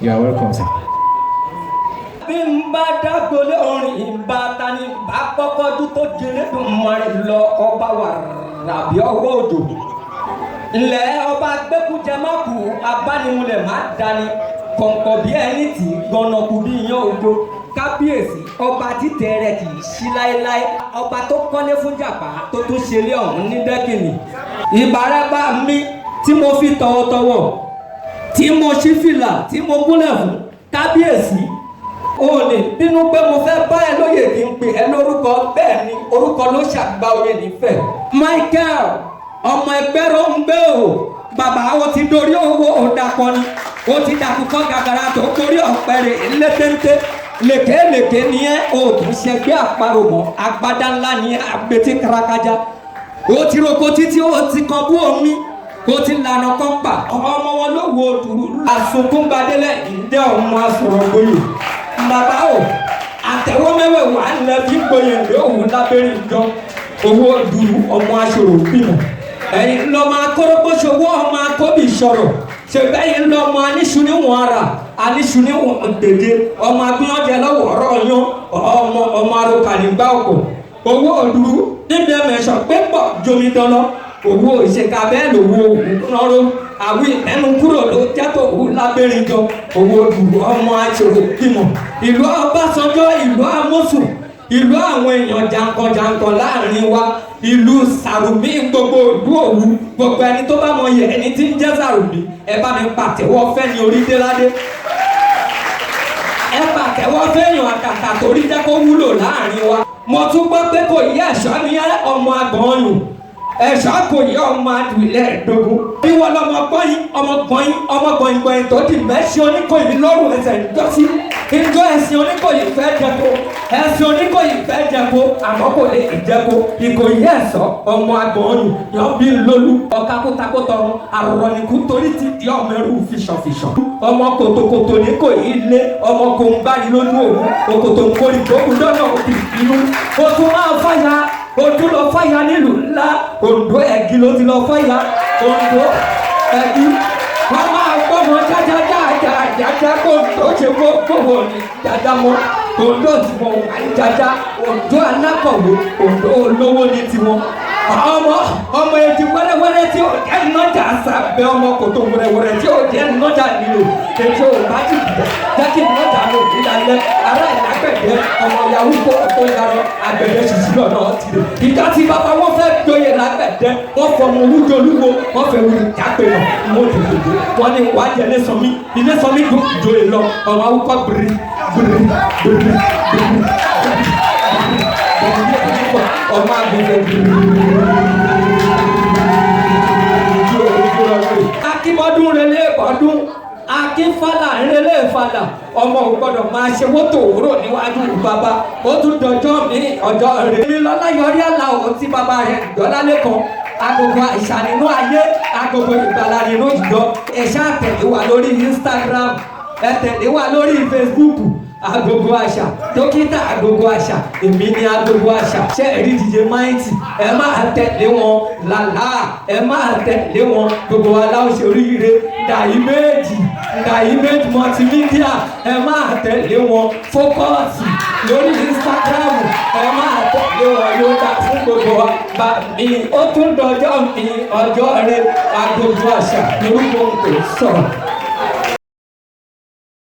You are welcome, sir. Bí n bá dágbólé orin ìbáta ni bá kọ́kọ́ dún tó jẹrẹ dùn mọ́rin lọ ọba wà ràbí ọwọ́ òjò. Ilẹ̀ ọba gbẹ́kújẹmọ́kù abánimúlẹ̀ má dání kọ̀ǹkọ̀ bí ẹni tí gbọ̀nàkù bí iyán òjò. Kábíyèsí ọba títẹ̀ rẹ̀ kì í ṣí láéláé. Ọba tó kọ́lé fún jàpá tó tún ṣe lé ọ̀hún ní dẹ́kìnì. Ìbàrẹ̀ bá mi tí mo fi tọwọ́tọwọ́ tí mo ṣí fìlà tí mo gúnlẹ̀ fún kábíyèsí. O lè bínú pé mo fẹ́ bá ẹ lóye kí n pè ẹ lórúkọ bẹ́ẹ̀ ni orúkọ ló ṣàgbá oyè nífẹ̀ẹ́. Michael ọmọ ẹgbẹ́ ló ń gbé o bàbá o ti dorí owó òdàkọni o ti dàkúkọ gàgàrà tó torí ọ̀pẹ̀rẹ̀ létéńté lèkèlèkè ni ẹ o tún ṣẹgbẹ́ àparò mọ́ agbádá ńlá ni ẹ àgbètí karakaja o ti roko títí o ti kan bú omi o ti lànà kọ́ńpà ọmọ wọn ló wo dùrù àsunkúngbadélẹ̀ ìdẹ́ ọmọ asọ̀rọ̀ gbòòyò. Bàbá o àtẹ̀wọ́ mẹ́wẹ̀ wà lẹ́ fi gbòye lé òun lábẹ́rẹ́ ìjọ owó dùrù ọmọ aṣòro bímọ. Ẹ̀yin lọ́mọ akórógbóṣowó ọmọ akóbì sọ̀rọ̀ ṣèbẹ́yìn lọ́mọ aníṣu níwọ̀n ara aníṣu níwọ̀n dèdè ọmọ agbíyànjẹ lọ́wọ́ ọ̀rọ̀ yan ọmọ arókà nígbà ọkọ̀ owó dùrù níbi ẹ̀mẹ̀ṣọ̀ pé pọ̀ jomi dánlọ́ owó ìṣèkà bẹ́ẹ̀ lówó òkúnrọ́rọ́ àwí ẹnu kúrò ló jẹ́tò òwú lábẹ́rin jọ owó dùrù ọmọ aṣòro bímọ. Ìlú Ọbásanjọ́ ìlú Amósùn ìlú àwọn èèyàn jankan-jankan láàrin wa ìlú Sàrùmí gbogbo ìlú Òwu gbogbo ẹni tó bá mọ yẹ ẹni tí ń jẹ́ Sàrùmí ẹ bá mi pàtẹ́wọ́ fẹ́ni Orídéládé ẹ pàtẹ́wọ́ fẹ́yàn àkàkà torí jẹ́ kó wúlò láàrin wa. Mo tún gbọ́ pé kò yí ẹ̀ṣọ́ ní ọmọ àgbọ̀nyùn ẹ̀ṣọ́ kò yí ọmọ àdùlẹ̀ ẹ̀dógún. Bí wọ́n lọ́mọ gbọ́yìn ọmọ gbọ̀nyìn tó di mẹ́sìn Oníkòyí lọ́rùn ẹsẹ̀ ìjọsí. Ìjọ ẹ̀sìn Oníkòyí fẹ́ jẹ́ko ẹ̀sìn Oníkòyí fẹ́ jẹ́ko àmọ́ kò lè jẹ́ko. Ìkòyí ẹ̀ṣọ́ ọmọ àgbọ̀nyìn yan bí lólú ọ̀kákótakótọ̀ àrọ̀nìkú torí ti di ọmọ ẹrú fìṣọ̀fìṣọ̀. Ọmọ kòtòkòtò ní kò yí lé ọmọ kò ń báyìí lójú òun òkòtò ń kórì gbógun lọ́nà òbí inú. O tún máa fàyà ojú lọ fàyà nílùú ńlá Oǹdó Ẹ̀gì ló ti lọ fàyà Oǹdó Ẹ̀gì wọ́n máa gbọ́mọ jájá kó tó ṣe gbówó ní jájá mọ́ Oǹdó tí wọ́n wà ní jájá Oǹdó alákọ̀wé Oǹdó olówó ní tiwọn. Ọmọ etí wẹ́rẹ́wẹ́rẹ́ tí ó jẹ́ nọ́jà sábẹ́ ọmọ kòtò wẹ́rẹ́wẹ́rẹ́ tí ó jẹ́ nọ́jà nílò ètò òbájú jẹ́ kí nọ́jà lò nílẹ̀ ará ìlágbẹ̀dẹ ọmọ yahoo kó tó yarọ àgbẹ̀dẹ ṣìṣì lọ́nà tìrẹ. Ìjọ tí bàbá wọn fẹ́ joyè lágbẹ̀dẹ wọ́n fọmọ olújolúwo wọ́n fẹ́ wuli jágbe lọ mo tètè dé wọ́n ní wàá jẹ ilé sọmi dùn joyè lọ ọmọ awúkọ bìrì ọmọ agbègbè akíbọ́dún relé bọ́dún akínfàlà relé fàlà ọmọ ògbọ́dọ̀ máa ṣe wótò òwúrò níwájú bàbá ó tún dọjọ́ mi ọjọ́ rẹ̀ mi lọ́lá yọrí àlà òun tí bàbá rẹ̀ dọ́lá lẹ́kọ̀ọ́ agogo àìsàn nínú ayé agogo ìgbàlà nínú ìjọ ẹ ṣáà tẹ̀lé wa lórí Instagram ẹ tẹ̀lé wa lórí Facebook Agogo Àṣà dókítà Agogo Àṣà èmi ni Agogo Àṣà ṣe ẹ̀rí DJ Mighty ẹ máa tẹ̀lé wọn làlá ẹ máa tẹ̀lé wọn gbogbo aláwọ̀ ṣe oríire Dàíméjì multimedia ẹ máa tẹ̀lé wọn fókọ́ọ̀sì lórí Instagram ẹ máa tẹ̀lé wọn yóò dá fún gbogbo wa bá mi ó tún dọjọ́ mi ọjọ́ rẹ Agogo Àṣà lórúkọ tó sọ̀rọ̀.